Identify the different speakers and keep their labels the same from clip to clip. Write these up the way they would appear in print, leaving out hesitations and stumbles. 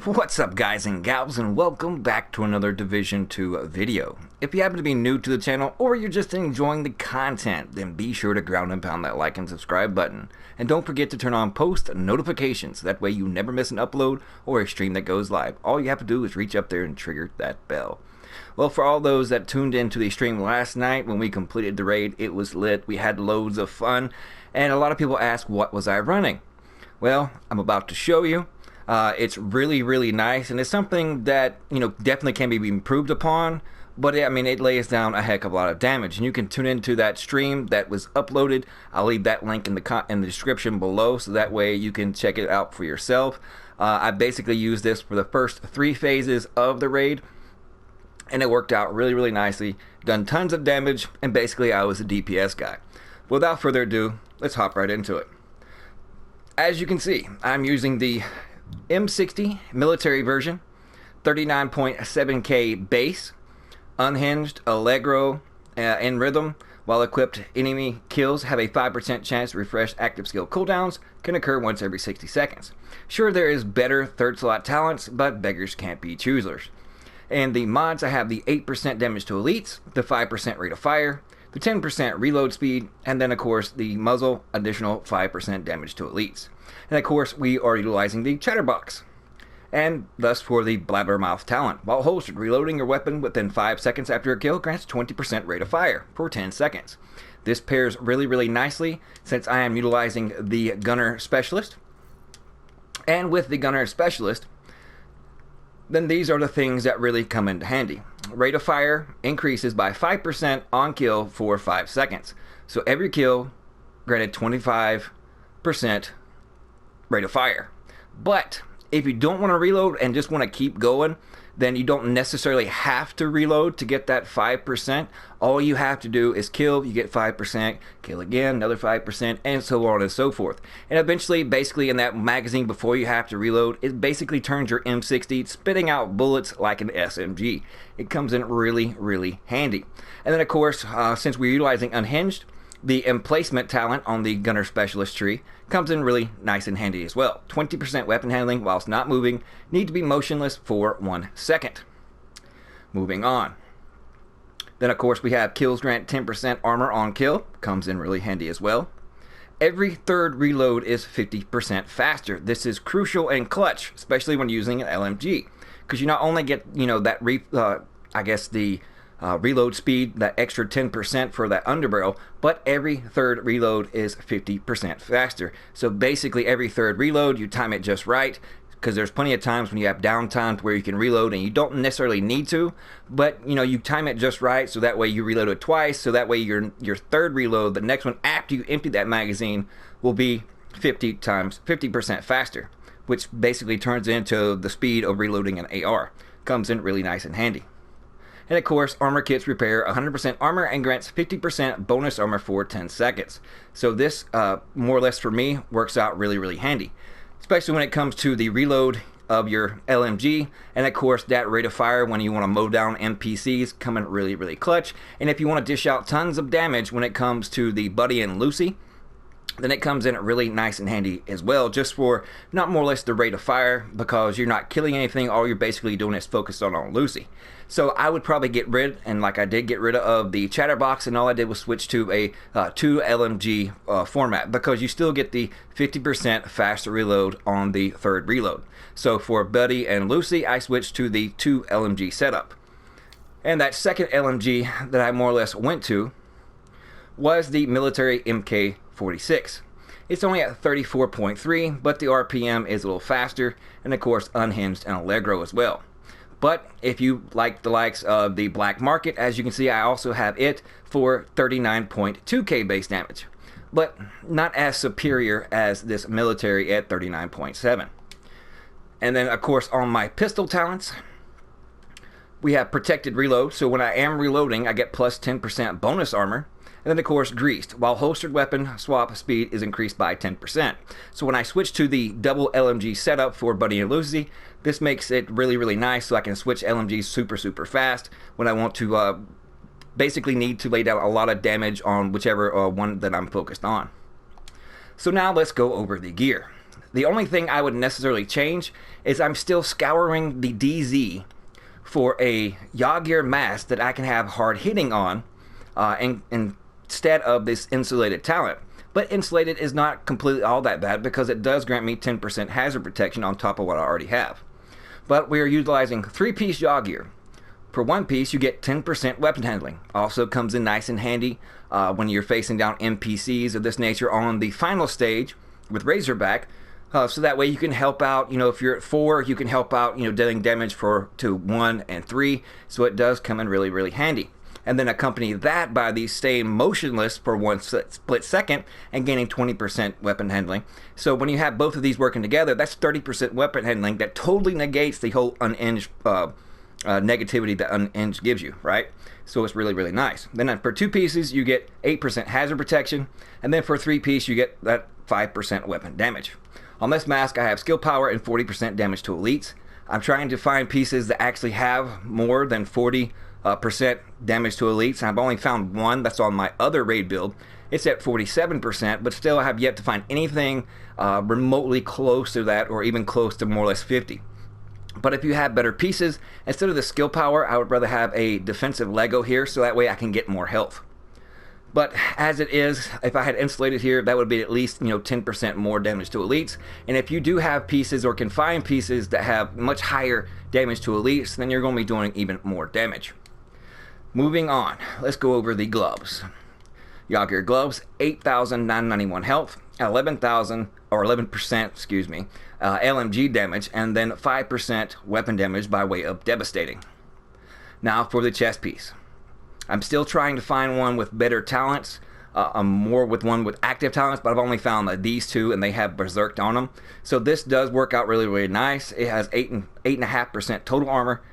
Speaker 1: What's up, guys and gals, and welcome back to another Division 2 video. If you happen to be new to the channel or you're just enjoying the content, then be sure to ground and pound that like and subscribe button. And don't forget to turn on post notifications, that way you never miss an upload or a stream that goes live. All you have to do is reach up there and trigger that bell. Well, for all those that tuned into the stream last night when we completed the raid, it was lit, we had loads of fun, and a lot of people asked what was I running. Well, I'm about to show you. It's really nice, and it's something that, definitely can be improved upon, but it lays down a heck of a lot of damage. And you can tune into that stream that was uploaded. I'll leave that link in the description below, so that way you can check it out for yourself. I basically used this for the first 3 phases of the raid, and it worked out really nicely. Done tons of damage, and basically I was a DPS guy. Without further ado, let's hop right into it. As you can see, I'm using the M60 military version, 39.7k base, unhinged, Allegro, in rhythm. While equipped, enemy kills have a 5% chance to refresh active skill cooldowns, can occur once every 60 seconds. Sure, there is better third slot talents, but beggars can't be choosers. And the mods, I have the 8% damage to elites, the 5% rate of fire, the 10% reload speed, and then of course the muzzle, additional 5% damage to elites. And of course we are utilizing the chatterbox, and thus for the blabbermouth talent. While holstered, reloading your weapon within 5 seconds after a kill grants 20% rate of fire for 10 seconds. This pairs really nicely since I am utilizing the gunner specialist. And with the gunner specialist, then these are the things that really come into handy. Rate of fire increases by 5% on kill for 5 seconds. So every kill granted 25% rate of fire. But if you don't want to reload and just want to keep going, then you don't necessarily have to reload to get that 5%. All you have to do is kill, you get 5%, kill again, another 5%, and so on and so forth. And eventually, basically in that magazine before you have to reload, it basically turns your M60 spitting out bullets like an SMG. It comes in really handy. And then of course, since we're utilizing unhinged, the emplacement talent on the gunner specialist tree comes in really nice and handy as well. 20% weapon handling whilst not moving, need to be motionless for 1 second. Moving on. Then of course we have kills grant 10% armor on kill, comes in really handy as well. Every third reload is 50% faster. This is crucial and clutch, especially when using an LMG, because you not only get reload speed, that extra 10% for that underbarrel, but every third reload is 50% faster. So basically every third reload, you time it just right, because there's plenty of times when you have downtime where you can reload and you don't necessarily need to, but you time it just right, so that way you reload it twice, so that way your third reload, the next one after you empty that magazine, will be 50% faster, which basically turns into the speed of reloading an AR. Comes in really nice and handy. And of course, armor kits repair 100% armor and grants 50% bonus armor for 10 seconds. So this, more or less for me, works out really handy. Especially when it comes to the reload of your LMG. And of course, that rate of fire when you want to mow down NPCs come in really clutch. And if you want to dish out tons of damage when it comes to the Buddy and Lucy, then it comes in really nice and handy as well, just for not more or less the rate of fire, because you're not killing anything, all you're basically doing is focused on Lucy. So I would probably get rid, and like I did, get rid of the chatterbox, and all I did was switch to a 2 LMG format, because you still get the 50% faster reload on the third reload. So for Buddy and Lucy, I switched to the 2 LMG setup. And that second LMG that I more or less went to was the military MK46. It's only at 34.3, but the RPM is a little faster, and of course unhinged and Allegro as well. But if you like the likes of the black market, as you can see, I also have it for 39.2k base damage, but not as superior as this military at 39.7. And then of course on my pistol talents, we have protected reload, so when I am reloading I get plus 10% bonus armor. And then of course greased, while holstered weapon swap speed is increased by 10%. So when I switch to the double LMG setup for Buddy and Lucy, this makes it really nice, so I can switch LMGs super fast when I want to basically need to lay down a lot of damage on whichever one that I'm focused on. So now let's go over the gear. The only thing I would necessarily change is I'm still scouring the DZ for a Yaw-gear mask that I can have hard hitting on instead of this insulated talent. But insulated is not completely all that bad because it does grant me 10% hazard protection on top of what I already have. But we are utilizing 3-piece Yaw-gear. For 1 piece, you get 10% weapon handling. Also comes in nice and handy when you're facing down NPCs of this nature on the final stage with Razorback. So that way you can help out, if you're at 4, you can help out, dealing damage to 1 and 3. So it does come in really, really handy. And then accompany that by the staying motionless for 1 split second and gaining 20% weapon handling. So when you have both of these working together, that's 30% weapon handling that totally negates the whole unhinged negativity that unhinged gives you, right? So it's really, really nice. Then for 2 pieces, you get 8% hazard protection. And then for 3 piece, you get that 5% weapon damage. On this mask, I have skill power and 40% damage to elites. I'm trying to find pieces that actually have more than 40% damage to elites. And I've only found one that's on my other raid build. It's at 47%, but still I have yet to find anything remotely close to that or even close to more or less 50. But if you have better pieces, instead of the skill power, I would rather have a defensive Lego here so that way I can get more health. But as it is, if I had insulated here, that would be at least 10% more damage to elites. And if you do have pieces or can find pieces that have much higher damage to elites, then you're going to be doing even more damage. Moving on, let's go over the gloves. Yaw-gear gloves, 8,991 health, 11,000 or 11%, LMG damage, and then 5% weapon damage by way of devastating. Now for the chest piece. I'm still trying to find one with better talents. I'm more with one with active talents, but I've only found these 2 and they have berserked on them. So this does work out really, really nice. It has 8.5% total armor,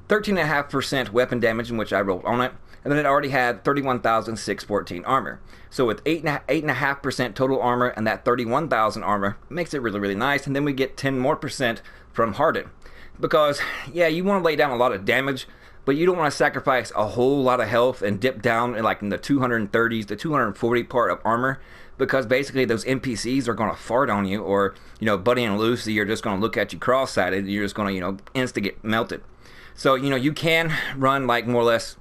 Speaker 1: 13.5% weapon damage, in which I rolled on it, and then it already had 31,614 armor. So with 8.5% total armor and that 31,000 armor, makes it really, really nice. And then we get 10% more from harden. Because, yeah, you want to lay down a lot of damage, but you don't want to sacrifice a whole lot of health and dip down in the 230s to 240 part of armor, because basically those NPCs are going to fart on you, or Buddy and Lucy are just going to look at you cross-sided, and you're just going to insta get melted. So you can run more or less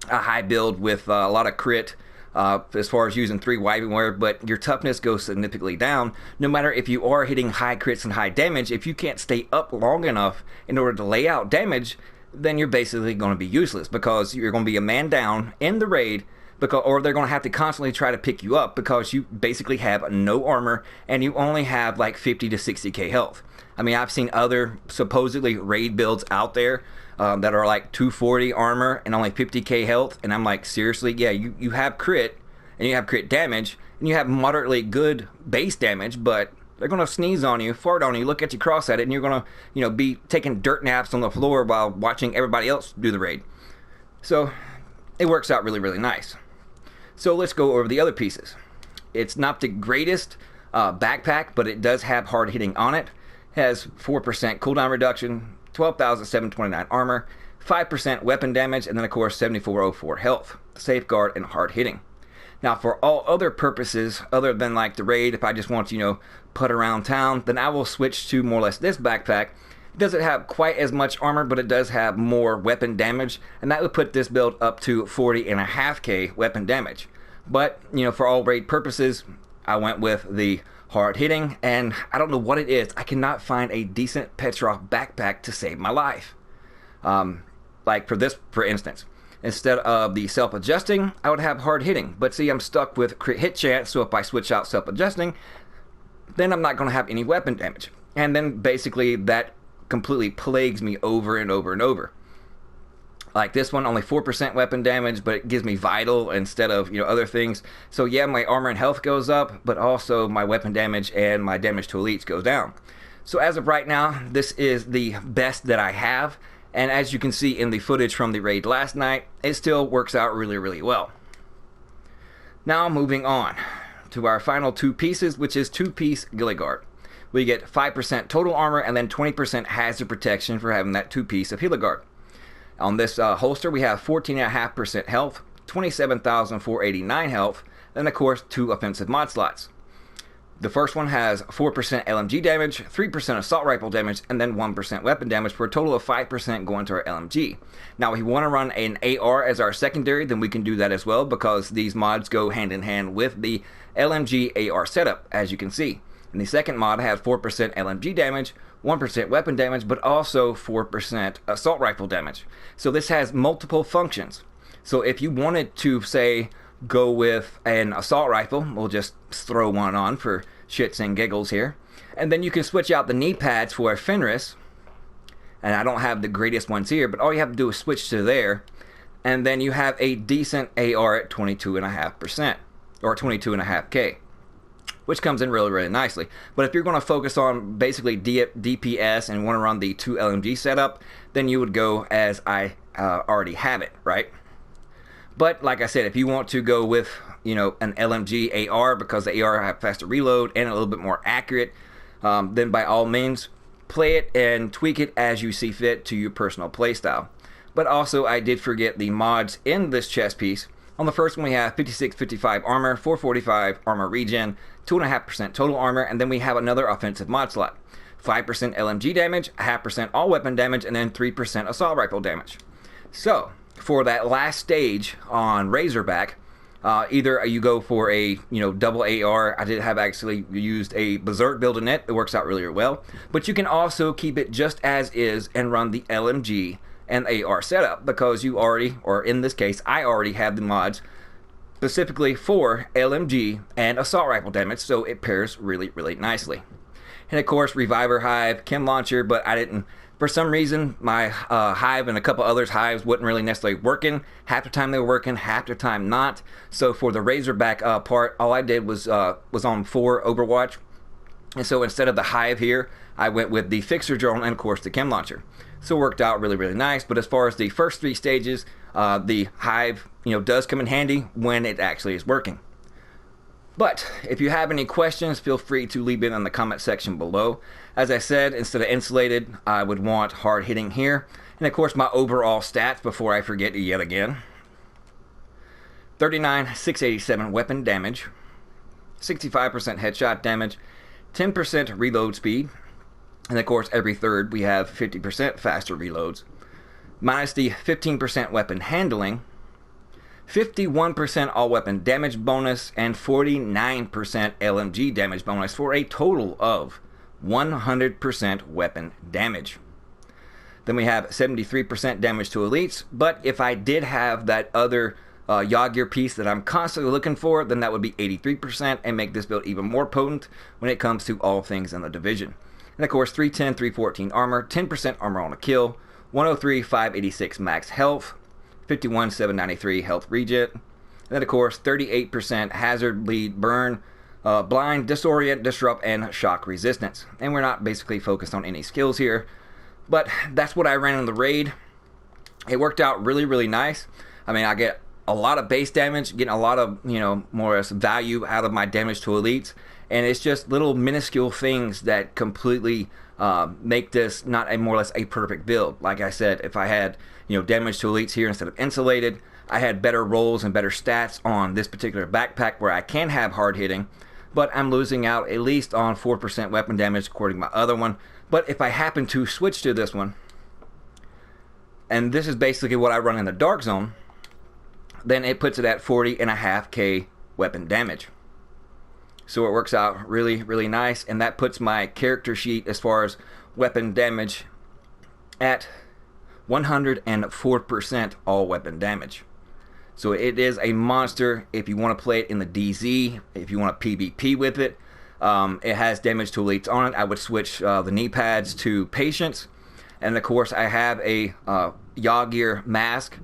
Speaker 1: a high build with a lot of crit as far as using 3 Wyvernware, but your toughness goes significantly down. No matter if you are hitting high crits and high damage, if you can't stay up long enough in order to lay out damage, then you're basically going to be useless, because you're going to be a man down in the raid, or they're going to have to constantly try to pick you up because you basically have no armor and you only have 50 to 60k health. I mean, I've seen other supposedly raid builds out there that are 240 armor and only 50k health, and I'm like, seriously? Yeah, you have crit and you have crit damage and you have moderately good base damage, but they're going to sneeze on you, fart on you, look at you cross at it, and you're going to, be taking dirt naps on the floor while watching everybody else do the raid. So it works out really, really nice. So let's go over the other pieces. It's not the greatest backpack, but it does have hard hitting on it. Has 4% cooldown reduction, 12,729 armor, 5% weapon damage, and then of course 7,404 health, safeguard, and hard hitting. Now for all other purposes other than the raid, if I just want to put around town, then I will switch to more or less this backpack. It doesn't have quite as much armor, but it does have more weapon damage, and that would put this build up to 40.5k weapon damage. But for all raid purposes, I went with the hard hitting, and I don't know what it is. I cannot find a decent Petrov backpack to save my life. For this, for instance, instead of the self-adjusting, I would have hard hitting. But see, I'm stuck with crit hit chance, so if I switch out self-adjusting, then I'm not going to have any weapon damage. And then basically that completely plagues me over and over and over. This one, only 4% weapon damage, but it gives me vital instead of other things. So yeah, my armor and health goes up, but also my weapon damage and my damage to elites goes down. So as of right now, this is the best that I have. And as you can see in the footage from the raid last night, it still works out really, really well. Now moving on to our final 2 pieces, which is 2-piece Ghillie Guard. We get 5% total armor and then 20% hazard protection for having that 2-piece of Ghillie Guard. On this holster, we have 14.5% health, 27,489 health, and of course 2 offensive mod slots. The first one has 4% LMG damage, 3% assault rifle damage, and then 1% weapon damage for a total of 5% going to our LMG. Now, if we want to run an AR as our secondary, then we can do that as well, because these mods go hand in hand with the LMG AR setup, as you can see. And the second mod has 4% LMG damage, 1% weapon damage, but also 4% assault rifle damage. So this has multiple functions. So if you wanted to, say, go with an assault rifle, we'll just throw one on for shits and giggles here, and then you can switch out the knee pads for a Fenris, and I don't have the greatest ones here, but all you have to do is switch to there, and then you have a decent AR at 22.5%, or 22.5K, which comes in really nicely. But if you're going to focus on basically DPS and want to run the 2 LMG setup, then you would go as I already have it, right? But like I said, if you want to go with, you know, an LMG AR, because the AR have faster reload and a little bit more accurate, then by all means, play it and tweak it as you see fit to your personal playstyle. But also, I did forget the mods in this chest piece. On the first one, we have 56-55 armor, 445 armor regen, 2.5% total armor, and then we have another offensive mod slot. 5% LMG damage, 0.5% all weapon damage, and then 3% assault rifle damage. So, for that last stage on Razorback, either you go for a double AR. I did have actually used a Berserk build in it. It works out really well. But you can also keep it just as is and run the LMG and AR setup, because you already, or in this case, I already have the mods specifically for LMG and assault rifle damage, so it pairs really nicely. And of course, Reviver Hive, Chem Launcher, but I didn't. For some reason, my hive and a couple others' hives wasn't really necessarily working. Half the time they were working, half the time not. So for the Razorback part, all I did was on 4 Overwatch. And so instead of the hive here, I went with the Fixer Drone and of course the Chem Launcher. So it worked out really nice. But as far as the first 3 stages, the hive does come in handy when it actually is working. But if you have any questions, feel free to leave it in the comment section below. As I said, instead of insulated, I would want hard hitting here. And of course, my overall stats before I forget yet again. 39,687 weapon damage, 65% headshot damage, 10% reload speed, and of course, every third we have 50% faster reloads, minus the 15% weapon handling, 51% all weapon damage bonus, and 49% LMG damage bonus, for a total of 100% weapon damage. Then we have 73% damage to elites, but if I did have that other Yaw piece that I'm constantly looking for, then that would be 83% and make this build even more potent when it comes to all things in the division. And of course, 310, 314 armor, 10% armor on a kill, 103, 586 max health, 51, 793 health regen, and then of course 38% hazard, bleed, burn, blind, disorient, disrupt, and shock resistance. And we're not basically focused on any skills here, but that's what I ran in the raid. It worked out really nice. I mean, I get a lot of base damage, getting a lot of more or less value out of my damage to elites, and it's just little minuscule things that completely make this not a more or less a perfect build. Like I said, if I had damage to elites here instead of insulated, I had better rolls and better stats on this particular backpack where I can have hard hitting, but I'm losing out at least on 4% weapon damage according to my other one. But if I happen to switch to this one, and this is basically what I run in the dark zone, then it puts it at 40.5k weapon damage. So it works out really nice, and that puts my character sheet as far as weapon damage at 104% all weapon damage. So it is a monster if you want to play it in the DZ, if you want to PvP with it. It has damage to elites on it. I would switch the knee pads to patience. And of course, I have a Yaw gear mask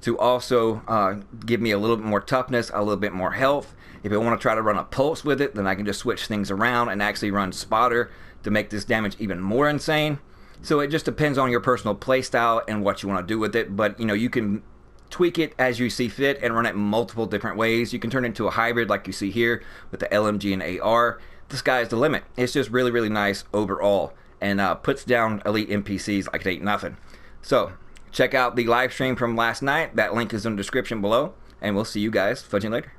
Speaker 1: to also give me a little bit more toughness, a little bit more health. If I want to try to run a pulse with it, then I can just switch things around and actually run spotter to make this damage even more insane. So it just depends on your personal playstyle and what you want to do with it. But you can tweak it as you see fit and run it multiple different ways. You can turn it into a hybrid like you see here with the LMG and AR. The sky's the limit. It's just really nice overall, and puts down elite NPCs like it ain't nothing. So check out the live stream from last night. That link is in the description below, and we'll see you guys fudging later.